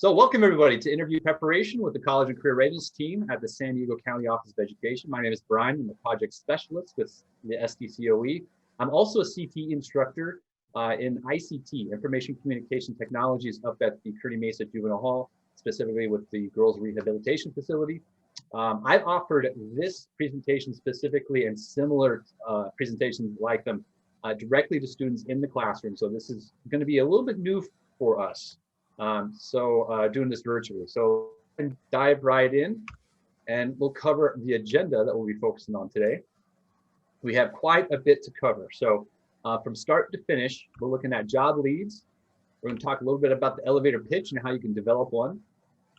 So welcome everybody to interview preparation with the College and Career Readiness team at the San Diego County Office of Education. My name is Brian. I'm a project specialist with the SDCOE. I'm also a CT instructor in ICT, Information Communication Technologies, up at the Kearny Mesa Juvenile Hall, specifically with the Girls Rehabilitation Facility. I've offered this presentation specifically and similar presentations like them directly to students in the classroom. So this is going to be a little bit new for us. Doing this virtually. So dive right in and we'll cover the agenda that we'll be focusing on today. We have quite a bit to cover. So from start to finish, we're looking at job leads. We're going to talk a little bit about the elevator pitch and how you can develop one.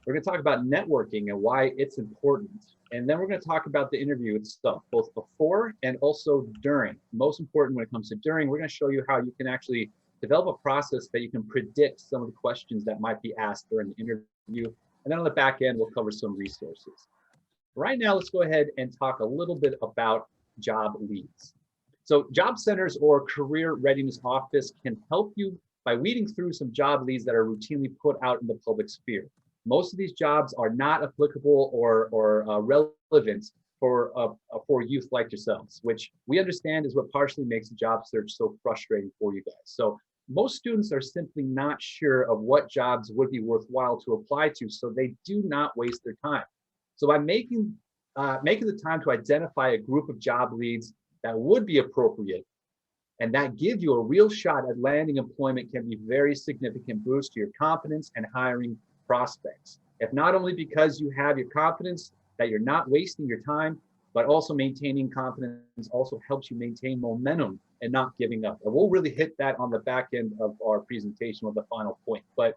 We're going to talk about networking and why it's important. And then we're going to talk about the interview itself, both before and also during. Most important when it comes to during, we're going to show you how you can actually develop a process that you can predict some of the questions that might be asked during the interview. And then on the back end, we'll cover some resources. Right now, let's go ahead and talk a little bit about job leads. So job centers or career readiness office can help you by weeding through some job leads that are routinely put out in the public sphere. Most of these jobs are not applicable or relevant for youth like yourselves, which we understand is what partially makes the job search so frustrating for you guys. So most students are simply not sure of what jobs would be worthwhile to apply to, so they do not waste their time. So by making the time to identify a group of job leads that would be appropriate and that give you a real shot at landing employment can be a very significant boost to your confidence and hiring prospects. If not only because you have your confidence that you're not wasting your time, but also maintaining confidence also helps you maintain momentum and not giving up. And we'll really hit that on the back end of our presentation with the final point. But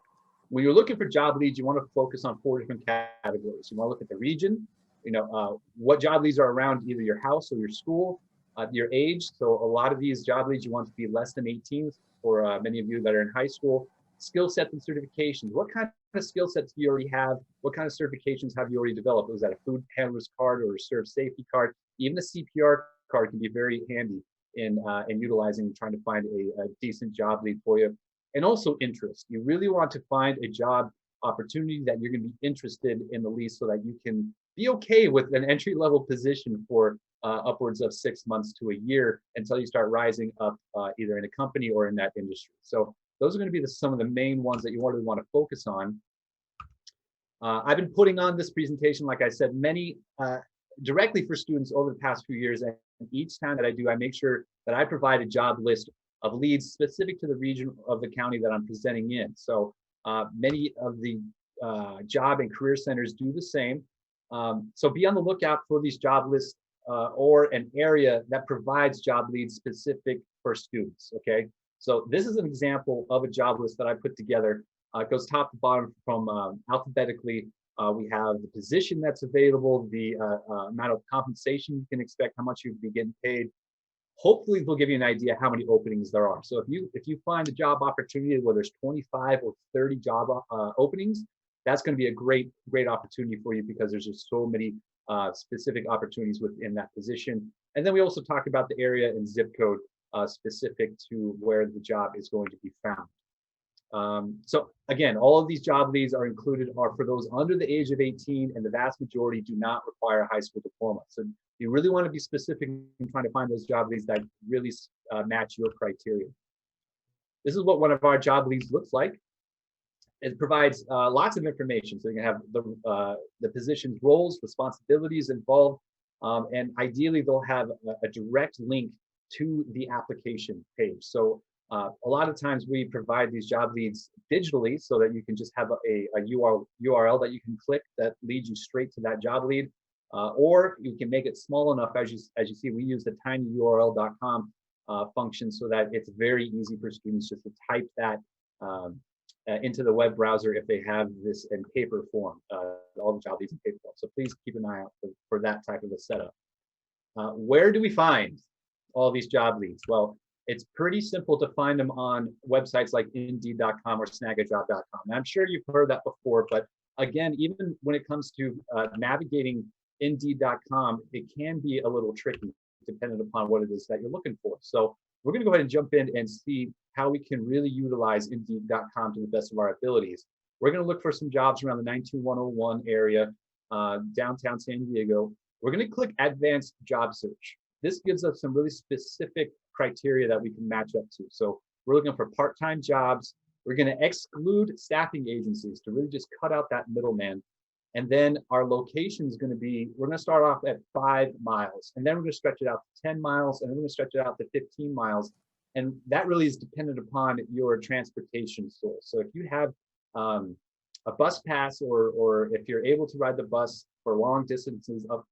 when you're looking for job leads, you want to focus on 4 different categories. You want to look at the region, what job leads are around either your house or your school, your age. So a lot of these job leads you want to be less than 18 for many of you that are in high school. Skill sets and certifications. What kind of skill sets do you already have? What kind of certifications have you already developed? Was that a food handler's card or a serve safety card? Even a CPR card can be very handy in utilizing trying to find a decent job lead for you. And also interest. You really want to find a job opportunity that you're going to be interested in the least so that you can be okay with an entry-level position for upwards of 6 months to a year until you start rising up either in a company or in that industry. So those are going to be some of the main ones that you really want to focus on. I've been putting on this presentation, like I said, many directly for students over the past few years. And each time that I do, I make sure that I provide a job list of leads specific to the region of the county that I'm presenting in. So many of the job and career centers do the same. So be on the lookout for these job lists or an area that provides job leads specific for students, okay? So this is an example of a job list that I put together. It goes top to bottom from alphabetically. We have the position that's available, the amount of compensation you can expect, how much you'd be getting paid. Hopefully they'll give you an idea how many openings there are. So if you find a job opportunity where there's 25 or 30 job openings, that's going to be a great opportunity for you because there's just so many specific opportunities within that position. And then we also talk about the area and zip code specific to where the job is going to be found. So again, all of these job leads are included are for those under the age of 18, and the vast majority do not require a high school diploma. So you really want to be specific in trying to find those job leads that really match your criteria. This is what one of our job leads looks like. It provides lots of information. So you can have the position's roles, responsibilities involved, and ideally they'll have a direct link to the application page. So a lot of times we provide these job leads digitally so that you can just have a URL that you can click that leads you straight to that job lead, or you can make it small enough. As you see, we use the tinyurl.com function so that it's very easy for students just to type that into the web browser if they have this in paper form, all the job leads in paper form. So please keep an eye out for that type of a setup. Where do we find all these job leads? Well, it's pretty simple to find them on websites like Indeed.com or Snagajob.com. I'm sure you've heard that before, but again, even when it comes to navigating Indeed.com, it can be a little tricky depending upon what it is that you're looking for. So we're going to go ahead and jump in and see how we can really utilize Indeed.com to the best of our abilities. We're going to look for some jobs around the 92101 area, downtown San Diego. We're going to click Advanced Job Search. This gives us some really specific criteria that we can match up to. So we're looking for part-time jobs. We're going to exclude staffing agencies to really just cut out that middleman. And then our location is going to be, we're going to start off at 5 miles, and then we're going to stretch it out to 10 miles, and then we're going to stretch it out to 15 miles. And that really is dependent upon your transportation source. So if you have a bus pass, or if you're able to ride the bus for long distances up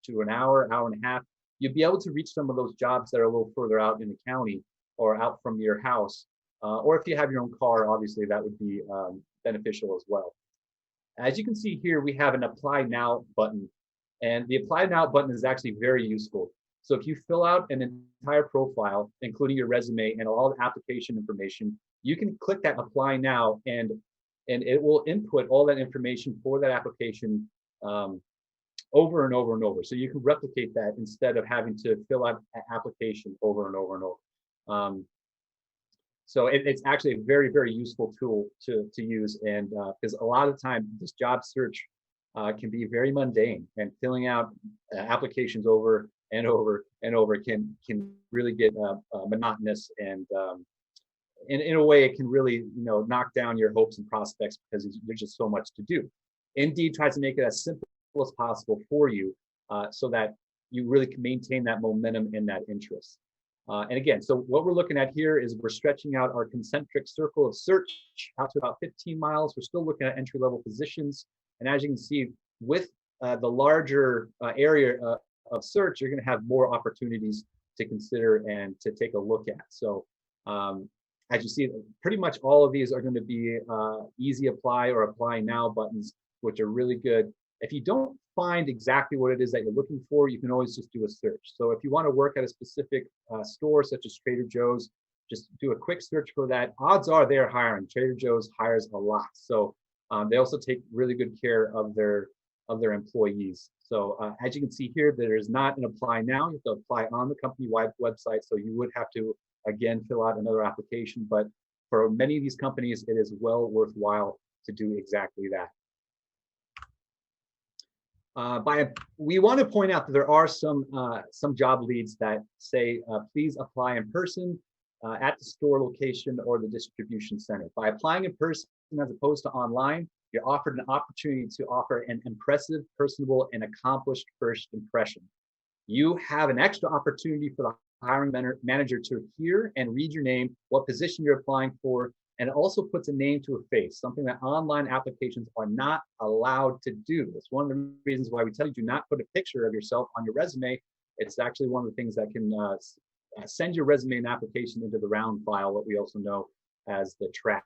to an hour, hour and a half, you'd be able to reach some of those jobs that are a little further out in the county or out from your house. Or if you have your own car, obviously that would be beneficial as well. As you can see here, we have an Apply Now button. And the Apply Now button is actually very useful. So if you fill out an entire profile, including your resume and all the application information, you can click that Apply Now, and it will input all that information for that application over and over and over. So you can replicate that instead of having to fill out an application over and over and over. So it's actually a very, very useful tool to use. And because a lot of the time, this job search can be very mundane, and filling out applications over and over and over can really get monotonous, and in a way it can really knock down your hopes and prospects, because there's just so much to do. Indeed tries to make it as simple as possible for you, so that you really can maintain that momentum and that interest. And again, so what we're looking at here is we're stretching out our concentric circle of search out to about 15 miles. We're still looking at entry-level positions. And as you can see, with the larger area of search, you're going to have more opportunities to consider and to take a look at. So as you see, pretty much all of these are going to be easy apply or apply now buttons, which are really good. If you don't find exactly what it is that you're looking for, you can always just do a search. So if you want to work at a specific store, such as Trader Joe's, just do a quick search for that. Odds are they're hiring. Trader Joe's hires a lot. So they also take really good care of their employees. So as you can see here, there is not an apply now. You have to apply on the company-wide website. So you would have to, again, fill out another application. But for many of these companies, it is well worthwhile to do exactly that. We want to point out that there are some job leads that say, please apply in person at the store location or the distribution center. By applying in person as opposed to online, you're offered an opportunity to offer an impressive, personable, and accomplished first impression. You have an extra opportunity for the hiring manager to hear and read your name, what position you're applying for, and it also puts a name to a face, something that online applications are not allowed to do. It's one of the reasons why we tell you do not put a picture of yourself on your resume. It's actually one of the things that can send your resume and application into the round file, what we also know as the trash.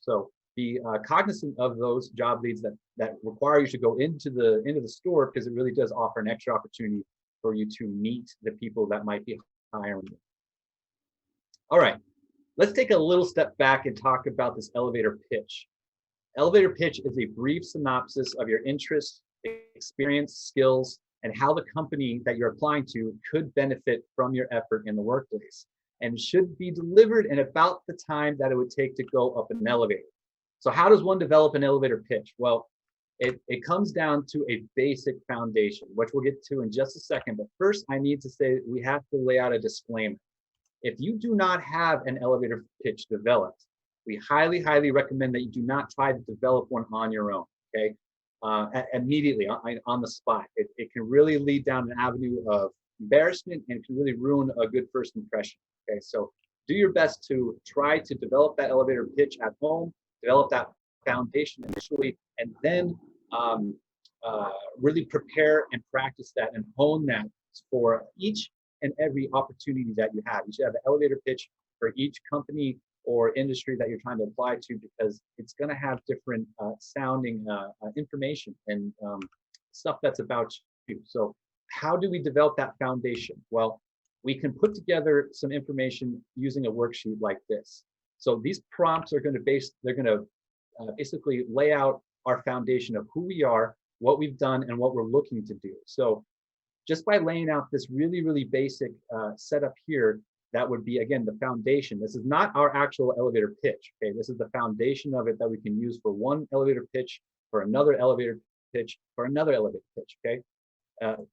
So be cognizant of those job leads that require you to go into the store, because it really does offer an extra opportunity for you to meet the people that might be hiring you. All right. Let's take a little step back and talk about this elevator pitch. Elevator pitch is a brief synopsis of your interests, experience, skills, and how the company that you're applying to could benefit from your effort in the workplace, and should be delivered in about the time that it would take to go up an elevator. So how does one develop an elevator pitch? Well, it comes down to a basic foundation, which we'll get to in just a second. But first, I need to say we have to lay out a disclaimer. If you do not have an elevator pitch developed, we highly, highly recommend that you do not try to develop one on your own, okay? Immediately, on the spot. It can really lead down an avenue of embarrassment, and it can really ruin a good first impression, okay? So do your best to try to develop that elevator pitch at home, develop that foundation initially, and then really prepare and practice that and hone that for each and every opportunity that you have. You should have an elevator pitch for each company or industry that you're trying to apply to, because it's going to have different sounding information and stuff that's about you. So how do we develop that foundation? Well, we can put together some information using a worksheet like this. So these prompts are going to basically lay out our foundation of who we are, what we've done, and what we're looking to do. So just by laying out this really, really basic setup here, that would be, again, the foundation. This is not our actual elevator pitch, okay? This is the foundation of it that we can use for one elevator pitch, for another elevator pitch, for another elevator pitch, okay?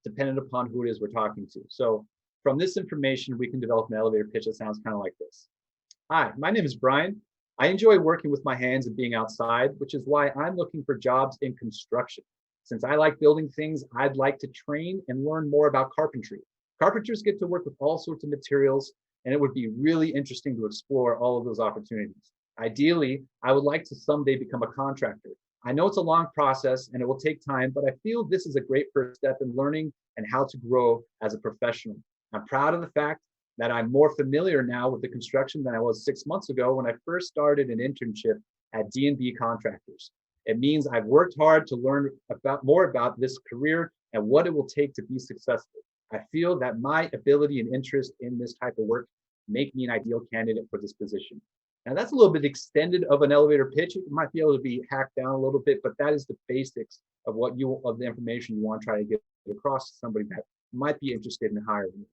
Dependent upon who it is we're talking to. So from this information, we can develop an elevator pitch that sounds kind of like this. Hi, my name is Brian. I enjoy working with my hands and being outside, which is why I'm looking for jobs in construction. Since I like building things, I'd like to train and learn more about carpentry. Carpenters get to work with all sorts of materials, and it would be really interesting to explore all of those opportunities. Ideally, I would like to someday become a contractor. I know it's a long process and it will take time, but I feel this is a great first step in learning and how to grow as a professional. I'm proud of the fact that I'm more familiar now with the construction than I was 6 months ago when I first started an internship at D&B Contractors. It means I've worked hard to learn more about this career and what it will take to be successful. I feel that my ability and interest in this type of work make me an ideal candidate for this position. Now that's a little bit extended of an elevator pitch. It might be able to be hacked down a little bit, but that is the basics of the information you want to try to get across to somebody that might be interested in hiring you.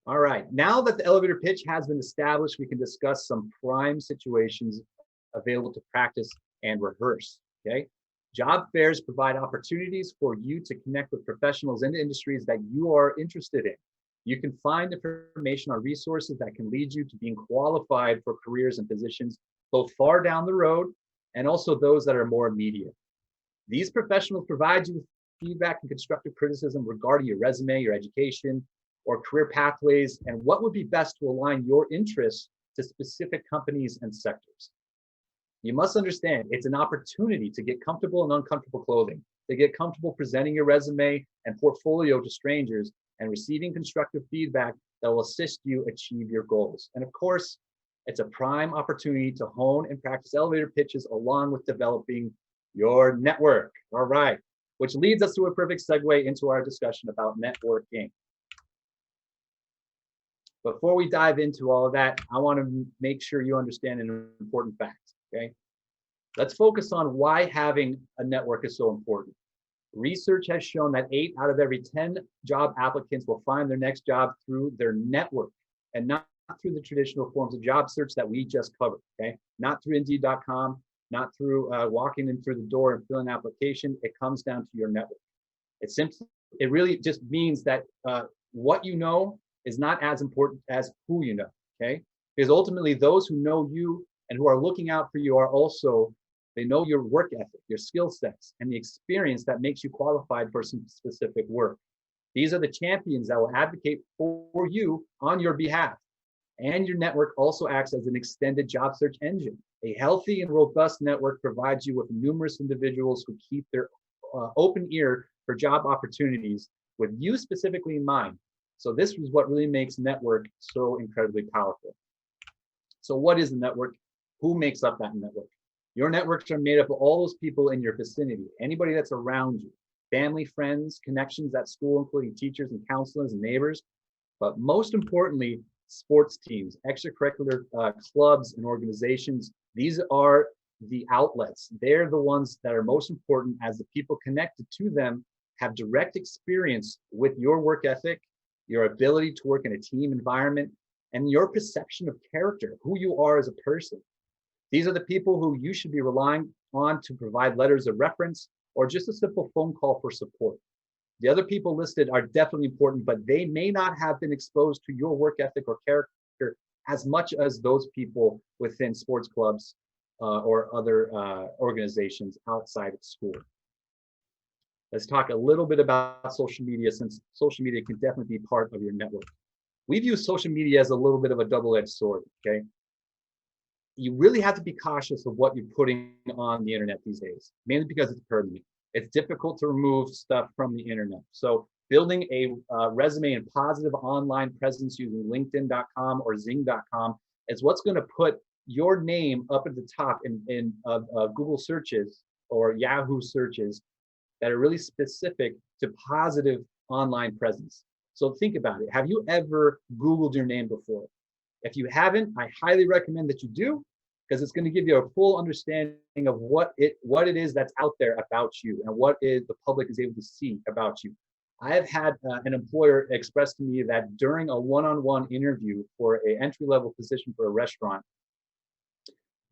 All right, now that the elevator pitch has been established, we can discuss some prime situations available to practice and rehearse, okay? Job fairs provide opportunities for you to connect with professionals in the industries that you are interested in. You can find information on resources that can lead you to being qualified for careers and positions both far down the road and also those that are more immediate. These professionals provide you with feedback and constructive criticism regarding your resume, your education, or career pathways, and what would be best to align your interests to specific companies and sectors. You must understand it's an opportunity to get comfortable in uncomfortable clothing, to get comfortable presenting your resume and portfolio to strangers and receiving constructive feedback that will assist you achieve your goals. And of course, it's a prime opportunity to hone and practice elevator pitches along with developing your network. All right, which leads us to a perfect segue into our discussion about networking. Before we dive into all of that, I want to make sure you understand an important fact, okay? Let's focus on why having a network is so important. Research has shown that 8 out of every 10 job applicants will find their next job through their network and not through the traditional forms of job search that we just covered, okay? Not through Indeed.com, not through walking in through the door and filling an application. It comes down to your network. It really just means that what you know is not as important as who you know, okay? Because ultimately those who know you and who are looking out for you are also, they know your work ethic, your skill sets, and the experience that makes you qualified for some specific work. These are the champions that will advocate for you on your behalf. And your network also acts as an extended job search engine. A healthy and robust network provides you with numerous individuals who keep their open ear for job opportunities with you specifically in mind. So this is what really makes network so incredibly powerful. So what is a network? Who makes up that network? Your networks are made up of all those people in your vicinity, anybody that's around you, family, friends, connections at school, including teachers and counselors and neighbors. But most importantly, sports teams, extracurricular clubs and organizations. These are the outlets. They're the ones that are most important, as the people connected to them have direct experience with your work ethic, your ability to work in a team environment, and your perception of character, who you are as a person. These are the people who you should be relying on to provide letters of reference or just a simple phone call for support. The other people listed are definitely important, but they may not have been exposed to your work ethic or character as much as those people within sports clubs or other organizations outside of school. Let's talk a little bit about social media, since social media can definitely be part of your network. We view social media as a little bit of a double-edged sword, okay? You really have to be cautious of what you're putting on the internet these days, mainly because it's permanent. It's difficult to remove stuff from the internet. So building a resume and positive online presence using LinkedIn.com or Zing.com is what's going to put your name up at the top in Google searches or Yahoo searches that are really specific to positive online presence. So think about it. Have you ever Googled your name before? If you haven't, I highly recommend that you do, because it's going to give you a full understanding of what it is that's out there about you and what the public is able to see about you. I have had an employer express to me that during a one-on-one interview for an entry-level position for a restaurant,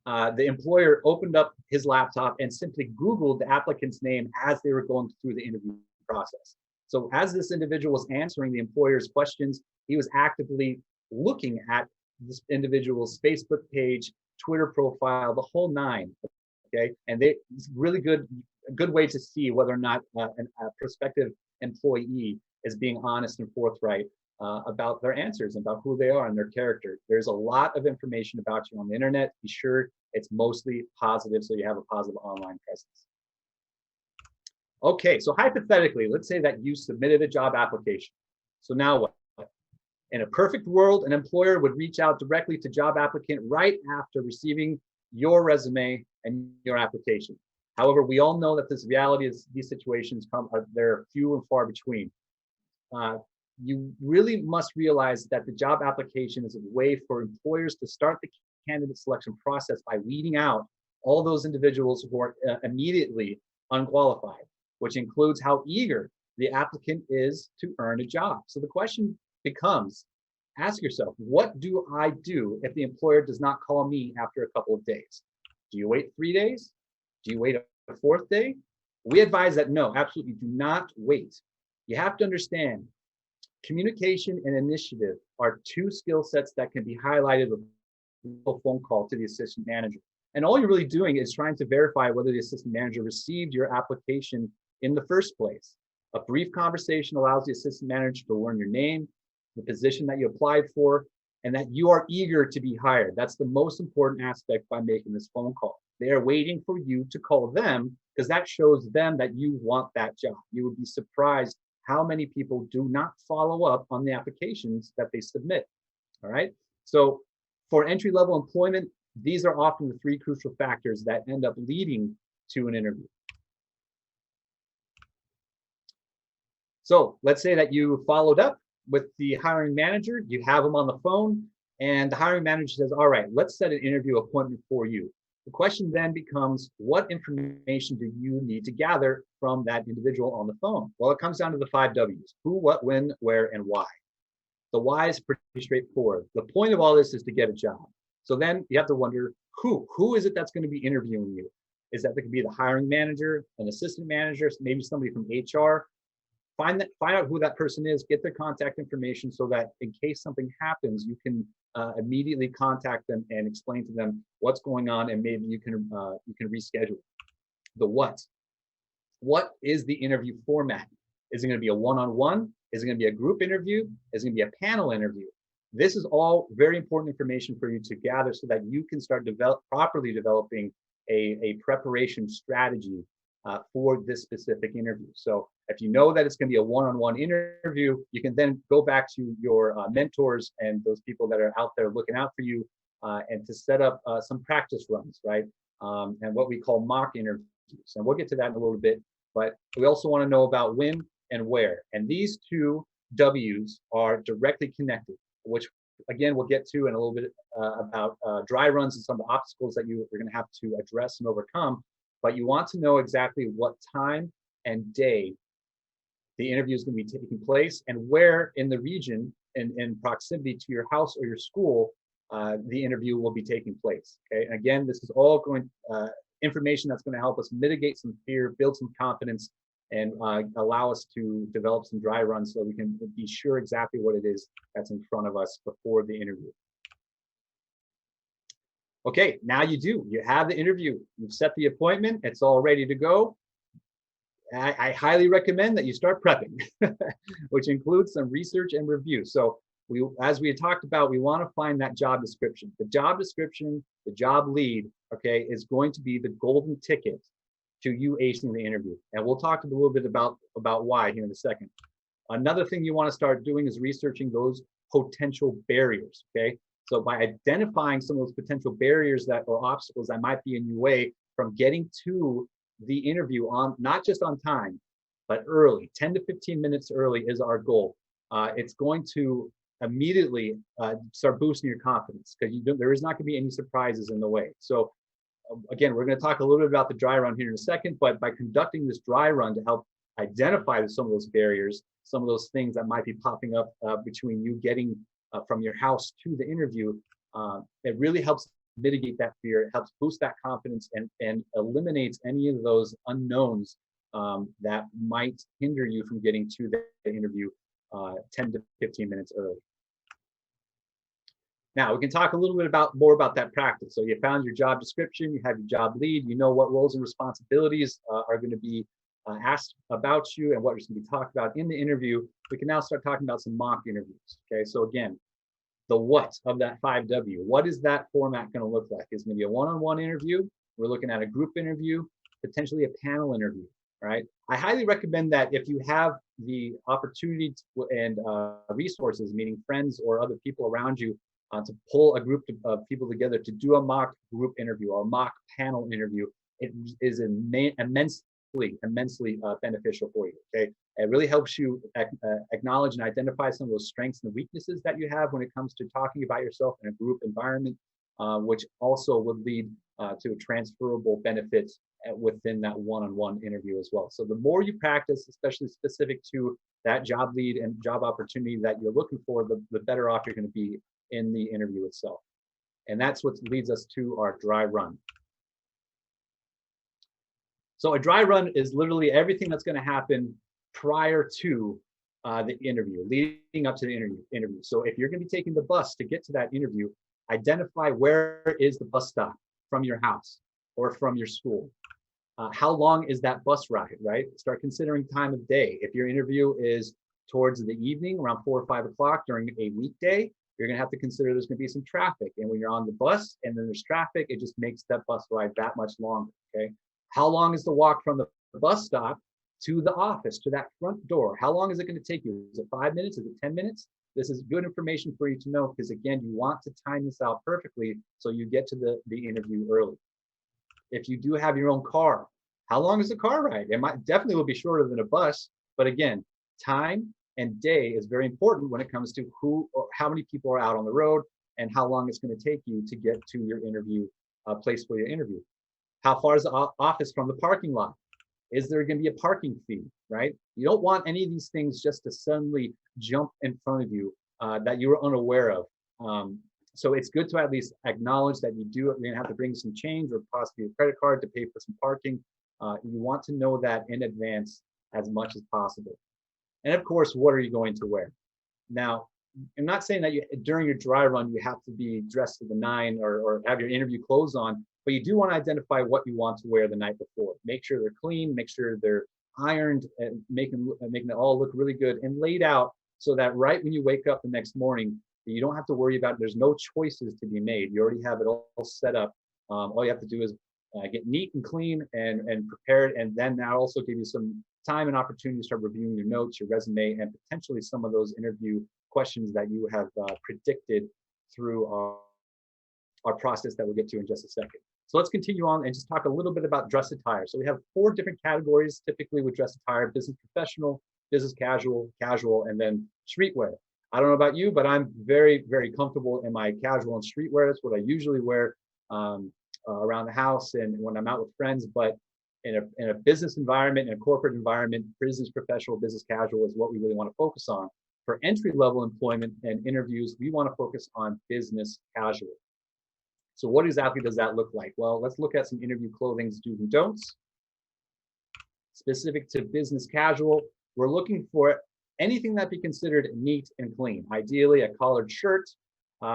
the employer opened up his laptop and simply Googled the applicant's name as they were going through the interview process. So as this individual was answering the employer's questions, he was actively looking at this individual's Facebook page, Twitter profile, the whole nine. Okay, and it's really a good way to see whether or not a prospective employee is being honest and forthright about their answers, about who they are and their character. There's a lot of information about you on the internet. Be sure it's mostly positive, so you have a positive online presence. Okay, so hypothetically, let's say that you submitted a job application. So now what? In a perfect world, an employer would reach out directly to job applicant right after receiving your resume and your application. However, we all know that this reality is these situations they're few and far between. You really must realize that the job application is a way for employers to start the candidate selection process by weeding out all those individuals who are immediately unqualified, which includes how eager the applicant is to earn a job. So the question becomes, ask yourself, what do I do if the employer does not call me after a couple of days? Do you wait 3 days? Do you wait a fourth day? We advise that no, absolutely do not wait. You have to understand, communication and initiative are two skill sets that can be highlighted with a phone call to the assistant manager. And all you're really doing is trying to verify whether the assistant manager received your application in the first place. A brief conversation allows the assistant manager to learn your name, the position that you applied for, and that you are eager to be hired. That's the most important aspect by making this phone call. They are waiting for you to call them because that shows them that you want that job. You would be surprised how many people do not follow up on the applications that they submit. All right. So for entry-level employment, these are often the three crucial factors that end up leading to an interview. So let's say that you followed up with the hiring manager, you have them on the phone, and the hiring manager says, all right, let's set an interview appointment for you. The question then becomes, what information do you need to gather from that individual on the phone? Well, it comes down to the 5 W's: who, what, when, where, and why. The why is pretty straightforward. The point of all this is to get a job. So then you have to wonder, who is it that's going to be interviewing you? Is that could be the hiring manager, an assistant manager, maybe somebody from HR? Find out who that person is, get their contact information so that in case something happens, you can immediately contact them and explain to them what's going on, and maybe you can reschedule. The what. What is the interview format? Is it going to be a one-on-one? Is it going to be a group interview? Is it going to be a panel interview? This is all very important information for you to gather so that you can start properly developing a preparation strategy for this specific interview. So if you know that it's going to be a one-on-one interview, you can then go back to your mentors and those people that are out there looking out for you and to set up some practice runs, right? And what we call mock interviews. And we'll get to that in a little bit, but we also want to know about when and where. And these two W's are directly connected, which again, we'll get to in a little bit about dry runs and some of the obstacles that you're going to have to address and overcome. But you want to know exactly what time and day the interview is going to be taking place and where in the region in proximity to your house or your school the interview will be taking place. Okay, and again, this is all going information that's going to help us mitigate some fear, build some confidence, and allow us to develop some dry runs so we can be sure exactly what it is that's in front of us before the interview. Okay, now you have the interview, you've set the appointment, it's all ready to go. I highly recommend that you start prepping, which includes some research and review. So as we had talked about, we want to find that job description. The job description, the job lead, okay, is going to be the golden ticket to you acing the interview. And we'll talk a little bit about why here in a second. Another thing you want to start doing is researching those potential barriers, okay? So by identifying some of those potential barriers or obstacles that might be in your way from getting to the interview on, not just on time, but early, 10 to 15 minutes early is our goal. It's going to immediately start boosting your confidence because there is not going to be any surprises in the way. So again, we're going to talk a little bit about the dry run here in a second, but by conducting this dry run to help identify some of those barriers, some of those things that might be popping up between you getting from your house to the interview. It really helps mitigate that fear. It helps boost that confidence and eliminates any of those unknowns that might hinder you from getting to the interview 10 to 15 minutes early. Now we can talk a little bit more about that practice. So you found your job description, you have your job lead, you know what roles and responsibilities are going to be asked about you and what is going to be talked about in the interview. We can now start talking about some mock interviews. Okay, so again, the what of that 5W. What is that format going to look like? Is it going to be a one-on-one interview? We're looking at a group interview, potentially a panel interview, right? I highly recommend that if you have the opportunity and resources, meaning friends or other people around you, to pull a group of people together to do a mock group interview or a mock panel interview, it is immensely beneficial for you. Okay, it really helps you acknowledge and identify some of those strengths and weaknesses that you have when it comes to talking about yourself in a group environment, which also would lead to transferable benefits within that one-on-one interview as well. So the more you practice, especially specific to that job lead and job opportunity that you're looking for, the better off you're going to be in the interview itself. And that's what leads us to our dry run. So a dry run is literally everything that's going to happen prior to the interview, leading up to the interview. So if you're going to be taking the bus to get to that interview, identify where is the bus stop from your house or from your school. How long is that bus ride, right? Start considering time of day. If your interview is towards the evening, around 4 or 5 o'clock during a weekday, you're going to have to consider there's going to be some traffic. And when you're on the bus and then there's traffic, it just makes that bus ride that much longer, okay? How long is the walk from the bus stop to the office, to that front door? How long is it going to take you? Is it 5 minutes? Is it 10 minutes? This is good information for you to know because, again, you want to time this out perfectly so you get to the interview early. If you do have your own car, how long is the car ride? It definitely will be shorter than a bus, but again, time and day is very important when it comes to who or how many people are out on the road and how long it's going to take you to get to your interview place for your interview. How far is the office from the parking lot? Is there going to be a parking fee, right? You don't want any of these things just to suddenly jump in front of you that you were unaware of. So it's good to at least acknowledge that you're going to have to bring some change or possibly a credit card to pay for some parking. You want to know that in advance as much as possible. And of course, what are you going to wear? Now, I'm not saying that during your dry run, you have to be dressed to the nine or have your interview clothes on, but you do want to identify what you want to wear the night before. Make sure they're clean, make sure they're ironed, and making it all look really good and laid out so that right when you wake up the next morning, you don't have to worry about it. There's no choices to be made. You already have it all set up. All you have to do is get neat and clean and prepared, and then that also give you some time and opportunity to start reviewing your notes, your resume, and potentially some of those interview questions that you have predicted through our process that we'll get to in just a second. So let's continue on and just talk a little bit about dress attire. So we have 4 different categories typically with dress attire: business professional, business casual, casual, and then streetwear. I don't know about you, but I'm very, very comfortable in my casual and streetwear. That's what I usually wear around the house and when I'm out with friends. But in a business environment, in a corporate environment, business professional, business casual is what we really want to focus on. For entry-level employment and interviews, we want to focus on business casual. So what exactly does that look like? Well, let's look at some interview clothing's do's and don'ts. Specific to business casual, we're looking for anything that be considered neat and clean. Ideally, a collared shirt,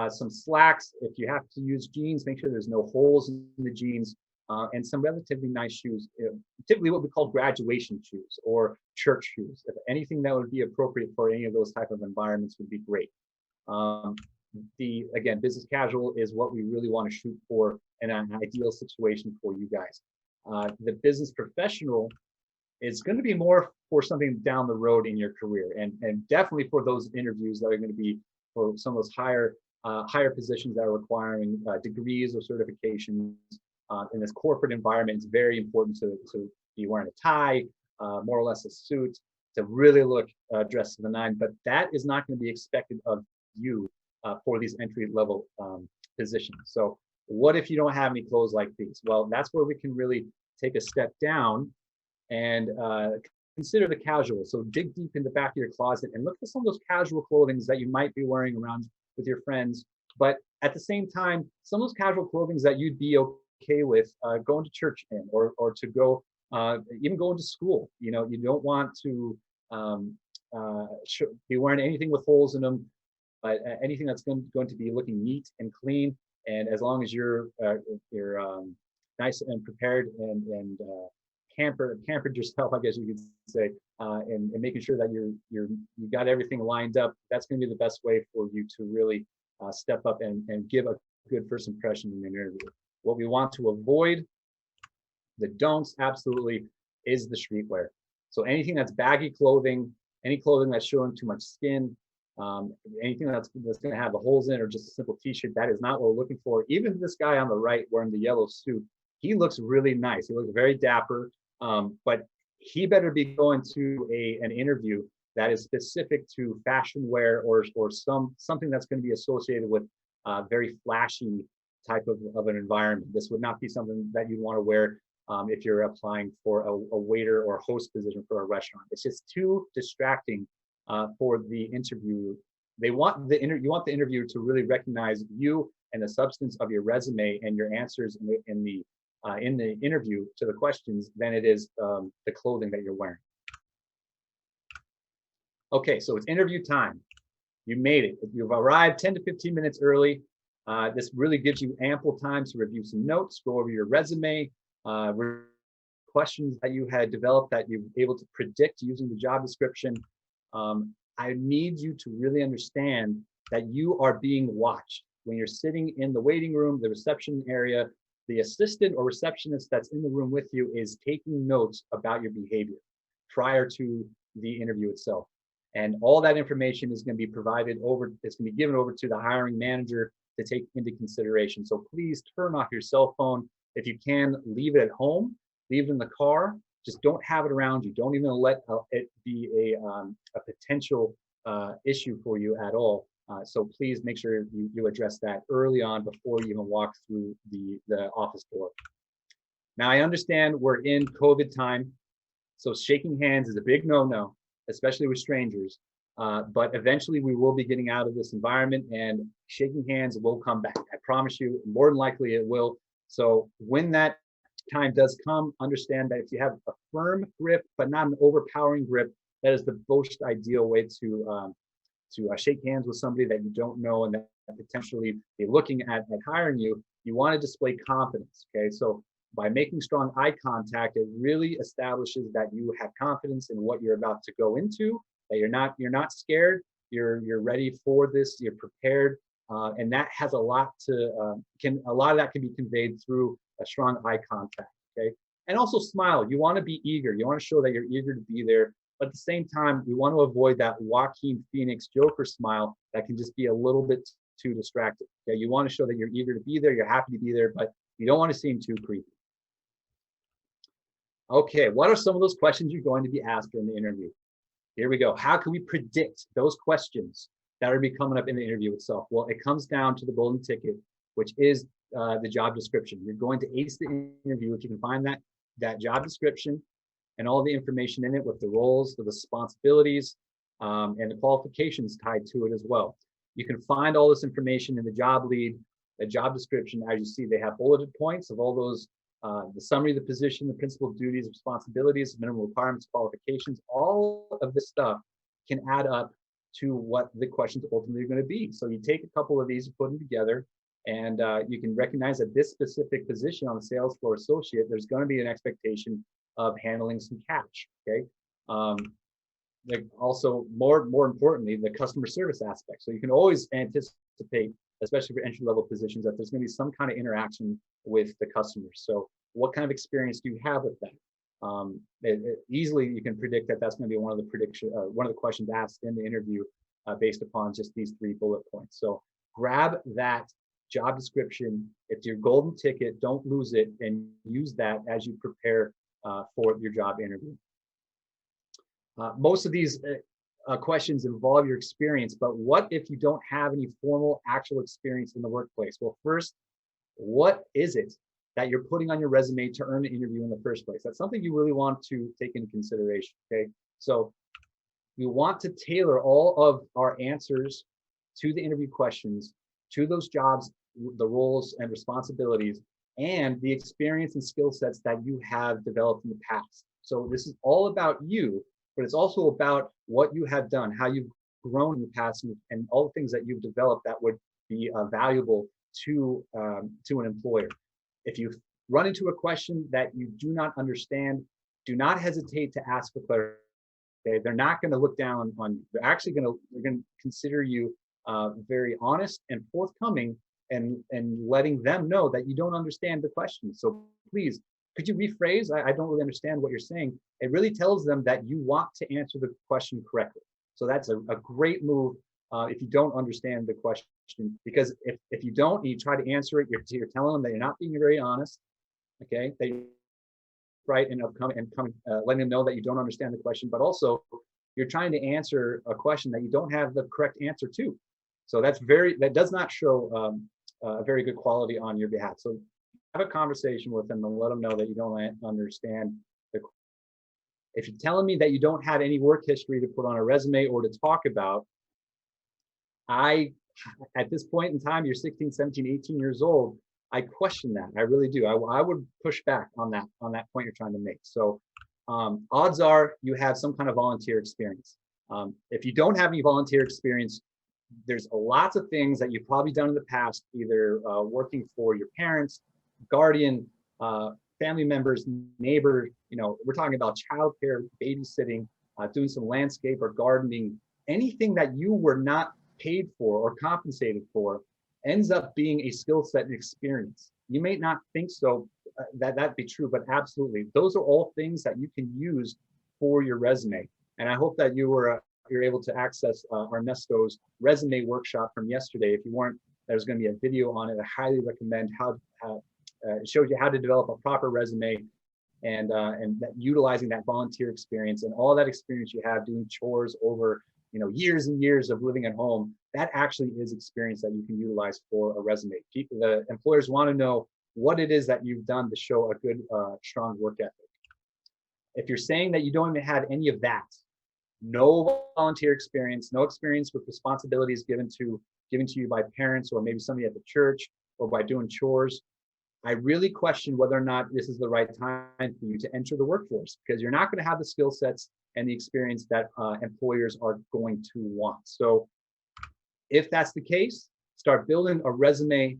some slacks. If you have to use jeans, make sure there's no holes in the jeans, and some relatively nice shoes, typically what we call graduation shoes or church shoes. If anything that would be appropriate for any of those type of environments would be great. Again, business casual is what we really want to shoot for in an ideal situation for you guys. The business professional is going to be more for something down the road in your career, and definitely for those interviews that are going to be for some of those higher positions that are requiring degrees or certifications. In this corporate environment, it's very important to be wearing a tie, more or less a suit, to really look dressed to the nine. But that is not going to be expected of you for these entry-level positions. So what if you don't have any clothes like these? Well, that's where we can really take a step down and consider the casual. So dig deep in the back of your closet and look at some of those casual clothings that you might be wearing around with your friends. But at the same time, some of those casual clothings that you'd be okay with going to church in, or to go even going to school. You know, you don't want to be wearing anything with holes in them, but anything that's going to be looking neat and clean. And as long as you're nice and prepared and pampered yourself, I guess you could say, and making sure that you got everything lined up, that's going to be the best way for you to really step up and give a good first impression in an interview. What we want to avoid, the don'ts, absolutely, is the streetwear. So anything that's baggy clothing, any clothing that's showing too much skin, anything that's going to have the holes in it, or just a simple t-shirt, that is not what we're looking for. Even this guy on the right wearing the yellow suit, he looks really nice. He looks very dapper, but he better be going to an interview that is specific to fashion wear, or something that's going to be associated with very flashy type of an environment. This would not be something that you'd want to wear if you're applying for a waiter or host position for a restaurant. It's just too distracting for the interview. You want the interviewer to really recognize you and the substance of your resume and your answers in the interview to the questions than it is the clothing that you're wearing. Okay, so it's interview time. You made it. You've arrived 10 to 15 minutes early. This really gives you ample time to review some notes, go over your resume, questions that you had developed that you're able to predict using the job description. I need you to really understand that you are being watched. When you're sitting in the waiting room, the reception area, the assistant or receptionist that's in the room with you is taking notes about your behavior prior to the interview itself. And all that information is going to be provided over, it's going to be given over to the hiring manager to take into consideration. So please turn off your cell phone. If you can, leave it at home, leave it in the car. Just don't have it around you. Don't even let it be a potential issue for you at all. So please make sure you address that early on before you even walk through the office door. Now, I understand we're in COVID time, so shaking hands is a big no-no, especially with strangers. But eventually we will be getting out of this environment and shaking hands will come back. I promise you, more than likely it will. So when that time does come, understand that if you have a firm grip, but not an overpowering grip, that is the most ideal way to shake hands with somebody that you don't know and that potentially be looking at hiring you. You want to display confidence, okay? So by making strong eye contact, it really establishes that you have confidence in what you're about to go into, that you're not scared, you're ready for this, you're prepared, and that has a lot of that can be conveyed through a strong eye contact, okay? And also smile. You want to be eager. You want to show that you're eager to be there. But at the same time, we want to avoid that Joaquin Phoenix Joker smile that can just be a little bit too distracting. Okay? You want to show that you're eager to be there, you're happy to be there, but you don't want to seem too creepy. Okay, what are some of those questions you're going to be asked during the interview? Here we go. How can we predict those questions that are be coming up in the interview itself? Well, it comes down to the golden ticket, which is the job description. You're going to ace the interview if you can find that job description and all the information in it with the roles, the responsibilities, and the qualifications tied to it as well. You can find all this information in the job lead, the job description. As you see, they have bulleted points of all those, the summary of the position, the principal duties, responsibilities, minimum requirements, qualifications. All of this stuff can add up to what the questions ultimately are going to be. So you take a couple of these, put them together, and you can recognize that this specific position on the sales floor associate, there's going to be an expectation of handling some cash, okay? Also, more importantly, the customer service aspect. So you can always anticipate, especially for entry-level positions, that there's going to be some kind of interaction with the customers. So what kind of experience do you have with that? Easily, you can predict that that's going to be one of the questions asked in the interview based upon just these 3 bullet points. So grab that job description. It's your golden ticket. Don't lose it, and use that as you prepare for your job interview. Most of these questions involve your experience, but what if you don't have any formal actual experience in the workplace? Well, first, what is it that you're putting on your resume to earn an interview in the first place. That's something you really want to take into consideration, okay? So we want to tailor all of our answers to the interview questions, to those jobs, the roles and responsibilities, and the experience and skill sets that you have developed in the past. So this is all about you, but it's also about what you have done, how you've grown in the past, and all the things that you've developed that would be valuable to an employer. If you run into a question that you do not understand, do not hesitate to ask for clarification. Okay, they're not going to look down on you. They're going to consider you very honest and forthcoming, and letting them know that you don't understand the question. So please, could you rephrase? I don't really understand what you're saying. It really tells them that you want to answer the question correctly. So that's a great move if you don't understand the question, because if you don't, and you try to answer it, you're telling them that you're not being very honest. Okay, right, and letting them know that you don't understand the question, but also you're trying to answer a question that you don't have the correct answer to. So that does not show a very good quality on your behalf. So have a conversation with them and let them know that you don't understand if you're telling me that you don't have any work history to put on a resume or to talk about, at this point in time, you're 16, 17, 18 years old, I question that. I really do. I would push back on that point you're trying to make. So odds are you have some kind of volunteer experience. If you don't have any volunteer experience, there's lots of things that you've probably done in the past, either working for your parents, guardian, family members, neighbor. We're talking about childcare, babysitting, doing some landscape or gardening. Anything that you were not paid for or compensated for ends up being a skill set and experience. You may not think so, that'd be true, but absolutely. Those are all things that you can use for your resume. And I hope that you're able to access Ernesto's resume workshop from yesterday. If you weren't, there's going to be a video on it. I highly recommend it shows you how to develop a proper resume, and utilizing that volunteer experience and all that experience you have doing chores over years and years of living at home. That actually is experience that you can utilize for a resume. The employers want to know what it is that you've done to show a good, strong work ethic. If you're saying that you don't even have any of that, no volunteer experience, no experience with responsibilities given to you by parents or maybe somebody at the church or by doing chores, I really question whether or not this is the right time for you to enter the workforce, because you're not going to have the skill sets and the experience that employers are going to want. So if that's the case, start building a resume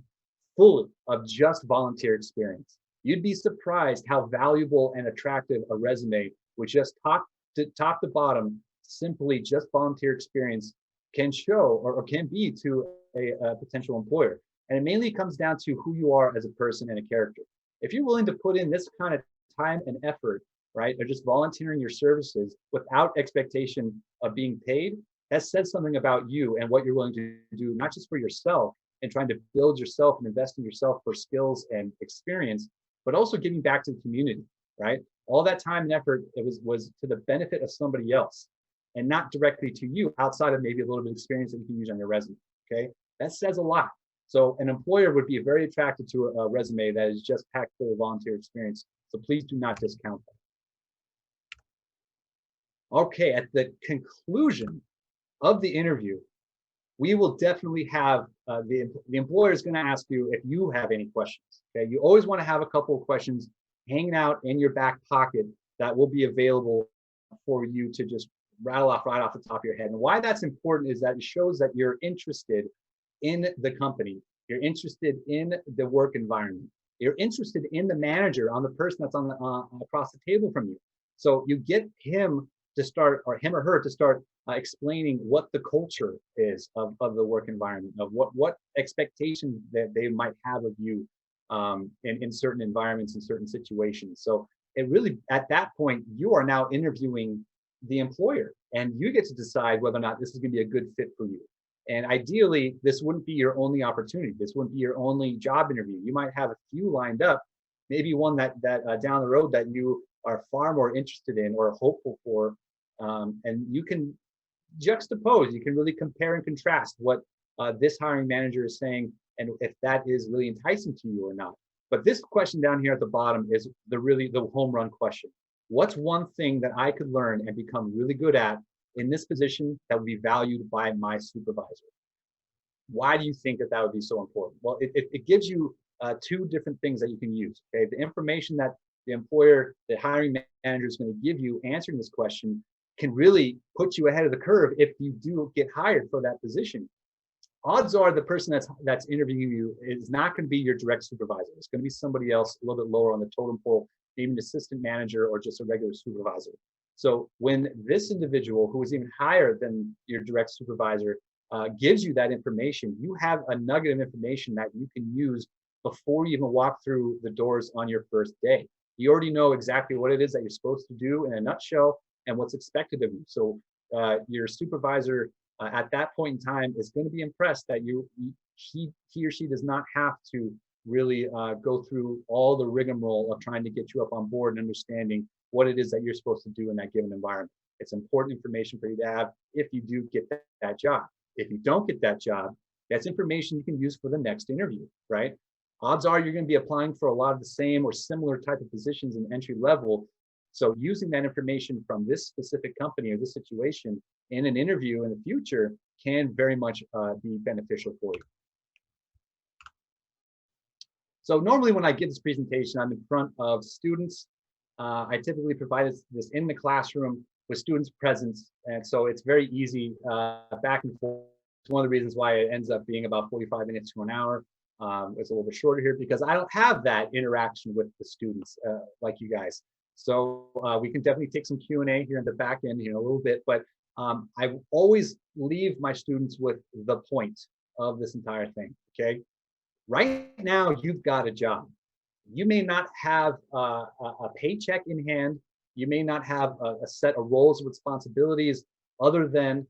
full of just volunteer experience. You'd be surprised how valuable and attractive a resume with just top to bottom, simply just volunteer experience can show or can be to a potential employer. And it mainly comes down to who you are as a person and a character. If you're willing to put in this kind of time and effort, right, or just volunteering your services without expectation of being paid, that says something about you and what you're willing to do, not just for yourself and trying to build yourself and invest in yourself for skills and experience, but also giving back to the community, right? All that time and effort, it was to the benefit of somebody else and not directly to you, outside of maybe a little bit of experience that you can use on your resume, okay? That says a lot. So an employer would be very attracted to a resume that is just packed full of volunteer experience. So please do not discount that. Okay, at the conclusion of the interview, we will definitely have the employer is going to ask you if you have any questions. Okay, you always want to have a couple of questions hanging out in your back pocket that will be available for you to just rattle off right off the top of your head. And why that's important is that it shows that you're interested in the company, you're interested in the work environment, you're interested in the manager, on the person that's on the across the table from you. So you get him to start, or him or her to start explaining what the culture is of the work environment, of what expectations that they might have of you in certain environments, in certain situations. So it really, at that point, you are now interviewing the employer, and you get to decide whether or not this is going to be a good fit for you. And ideally, this wouldn't be your only opportunity. This wouldn't be your only job interview. You might have a few lined up, maybe one that down the road that you are far more interested in or hopeful for. And you can juxtapose, you can really compare and contrast what this hiring manager is saying and if that is really enticing to you or not. But this question down here at the bottom is the home run question. What's one thing that I could learn and become really good at in this position that would be valued by my supervisor? Why do you think that that would be so important? Well, it gives you two different things that you can use. Okay, the information that the hiring manager is going to give you answering this question can really put you ahead of the curve if you do get hired for that position. Odds are the person that's interviewing you is not going to be your direct supervisor. It's going to be somebody else a little bit lower on the totem pole, maybe an assistant manager or just a regular supervisor. So when this individual who is even higher than your direct supervisor gives you that information, you have a nugget of information that you can use before you even walk through the doors on your first day. You already know exactly what it is that you're supposed to do in a nutshell and what's expected of you. So your supervisor at that point in time is going to be impressed that he or she does not have to really go through all the rigmarole of trying to get you up on board and understanding what it is that you're supposed to do in that given environment. It's important information for you to have if you do get that job. If you don't get that job, that's information you can use for the next interview, right? Odds are you're going to be applying for a lot of the same or similar type of positions in entry level. So using that information from this specific company or this situation in an interview in the future can very much be beneficial for you. So normally when I give this presentation, I'm in front of students. I typically provide this in the classroom with students present. And so it's very easy back and forth. It's one of the reasons why it ends up being about 45 minutes to an hour. It's a little bit shorter here because I don't have that interaction with the students like you guys. So we can definitely take some Q&A here in the back end here in a little bit, but I always leave my students with the point of this entire thing, okay? Right now, you've got a job. You may not have a paycheck in hand. You may not have a set of roles and responsibilities other than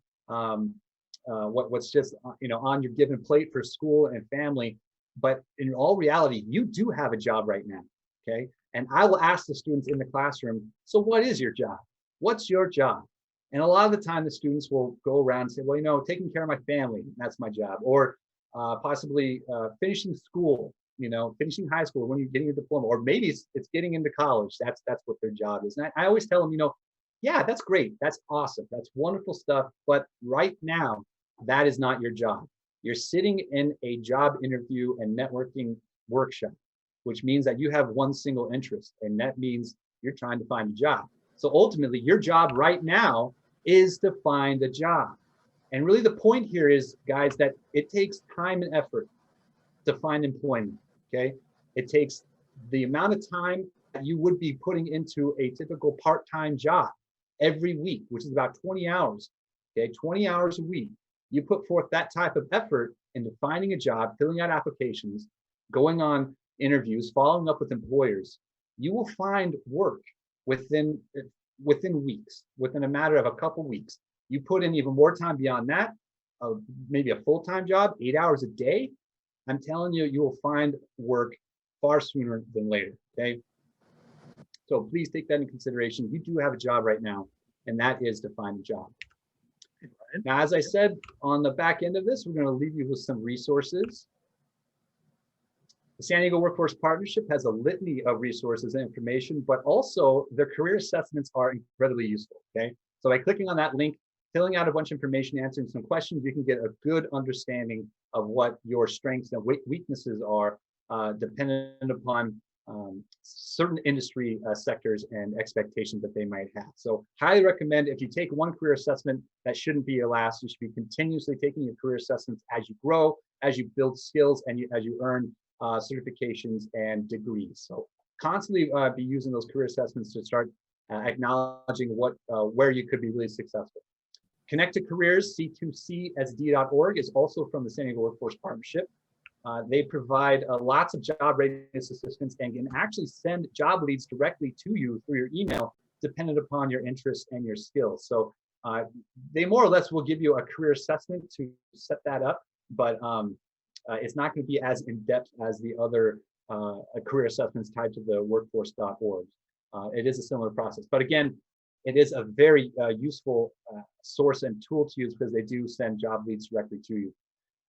what's just on your given plate for school and family. But in all reality, you do have a job right now, okay? And I will ask the students in the classroom, so what is your job? What's your job? And a lot of the time, the students will go around and say, well, taking care of my family, that's my job. Or possibly finishing school, finishing high school when you're getting your diploma, or maybe it's getting into college. That's what their job is. And I always tell them, yeah, that's great. That's awesome. That's wonderful stuff. But right now, that is not your job. You're sitting in a job interview and networking workshop, which means that you have one single interest, and that means you're trying to find a job. So ultimately, your job right now is to find a job. And really the point here is, guys, that it takes time and effort to find employment, okay? It takes the amount of time that you would be putting into a typical part-time job every week, which is about 20 hours, okay? 20 hours a week. You put forth that type of effort into finding a job, filling out applications, going on interviews, following up with employers. You will find work within weeks, within a matter of a couple weeks. You put in even more time beyond that, maybe a full-time job, 8 hours a day. I'm telling you, you will find work far sooner than later, okay? So please take that into consideration. You do have a job right now, and that is to find a job. Now, as I said, on the back end of this, we're going to leave you with some resources. The San Diego Workforce Partnership has a litany of resources and information, but also their career assessments are incredibly useful, okay? So by clicking on that link, filling out a bunch of information, answering some questions, you can get a good understanding of what your strengths and weaknesses are dependent upon certain industry sectors and expectations that they might have. So highly recommend, if you take one career assessment, that shouldn't be your last. You should be continuously taking your career assessments as you grow, as you build skills, and as you earn certifications and degrees. So constantly be using those career assessments to start acknowledging where you could be really successful. Connect to Careers, c2csd.org, is also from the San Diego Workforce Partnership. They provide lots of job readiness assistance and can actually send job leads directly to you through your email, dependent upon your interests and your skills. So they more or less will give you a career assessment to set that up, but it's not going to be as in-depth as the other career assessments tied to the workforce.org. It is a similar process, but again, it is a very useful source and tool to use because they do send job leads directly to you.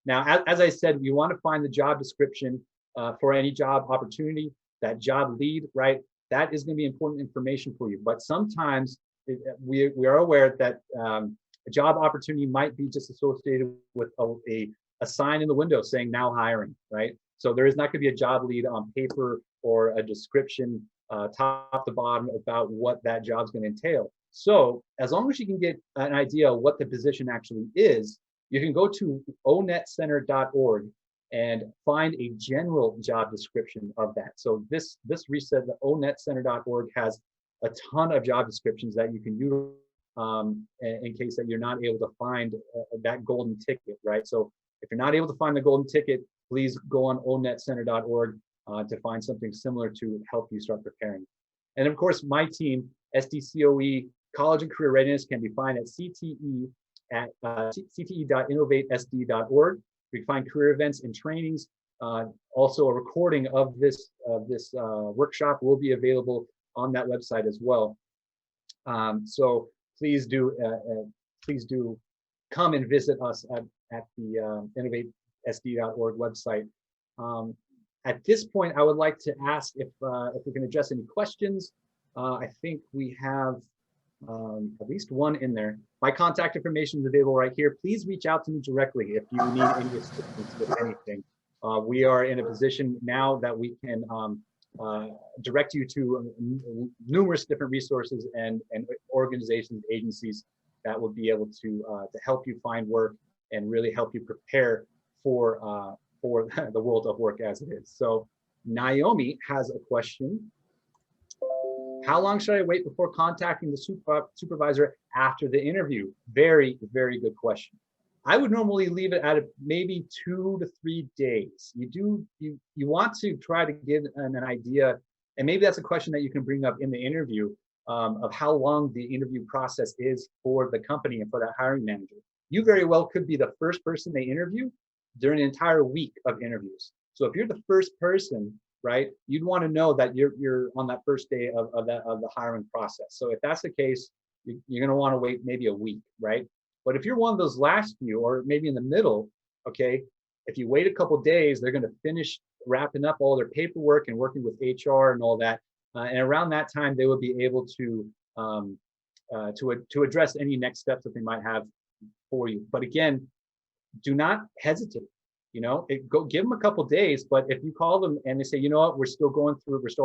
Now, as I said, you want to find the job description for any job opportunity, that job lead, right? That is going to be important information for you. But sometimes we are aware that a job opportunity might be just associated with a sign in the window saying now hiring, right? So there is not going to be a job lead on paper or a description top to bottom about what that job's going to entail. So as long as you can get an idea of what the position actually is, you can go to onetcenter.org and find a general job description of that. So this reset, the onetcenter.org has a ton of job descriptions that you can use in case that you're not able to find that golden ticket, right? So if you're not able to find the golden ticket, please go on onetcenter.org to find something similar to help you start preparing. And of course, my team, SDCOE College and Career Readiness, can be found at CTE at cte.innovatesd.org. You can find career events and trainings. Also, a recording of this workshop will be available on that website as well. So please do come and visit us at the innovatesd.org website. At this point, I would like to ask if we can address any questions. I think we have at least one in there. My contact information is available right here. Please reach out to me directly if you need any assistance with anything. We are in a position now that we can direct you to numerous different resources and organizations, agencies that will be able to help you find work and really help you prepare for the world of work as it is. So Naomi has a question. How long should I wait before contacting the supervisor after the interview? Very, very good question. I would normally leave it at maybe 2 to 3 days. You want to try to give an idea, and maybe that's a question that you can bring up in the interview of how long the interview process is for the company and for that hiring manager. You very well could be the first person they interview during an entire week of interviews. So if you're the first person, right, you'd want to know that you're on that first day of the hiring process. So if that's the case, you're going to want to wait maybe a week, right? But if you're one of those last few, or maybe in the middle, okay, if you wait a couple days, they're going to finish wrapping up all their paperwork and working with HR and all that. And around that time, they will be able to address any next steps that they might have for you. But again, do not hesitate. Go give them a couple days. But if you call them and they say, you know what, we're still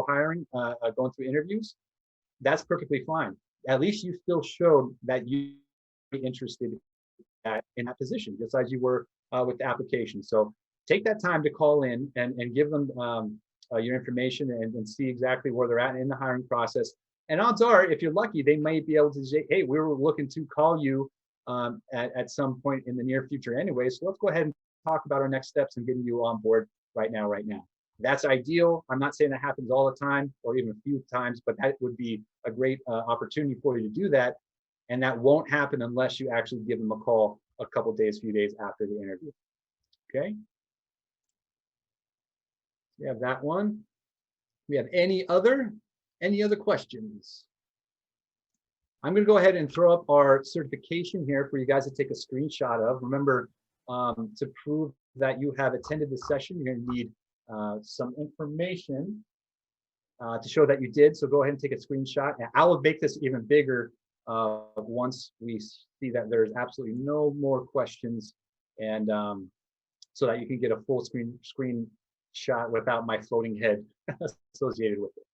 hiring, going through interviews, that's perfectly fine. At least you still showed that you are interested in that position, just as you were with the application. So take that time to call in and give them your information and see exactly where they're at in the hiring process. And odds are, if you're lucky, they might be able to say, hey, we were looking to call you at some point in the near future anyway. So let's go ahead and talk about our next steps and getting you on board right now. That's ideal. I'm not saying that happens all the time or even a few times, but that would be a great opportunity for you to do that. And that won't happen unless you actually give them a call a couple days, few days after the interview. Okay. We have that one. We have any other questions? I'm going to go ahead and throw up our certification here for you guys to take a screenshot of. Remember, to prove that you have attended the session, you're going to need some information to show that you did. So go ahead and take a screenshot. And I will make this even bigger once we see that there's absolutely no more questions, and so that you can get a full screen shot without my floating head associated with it.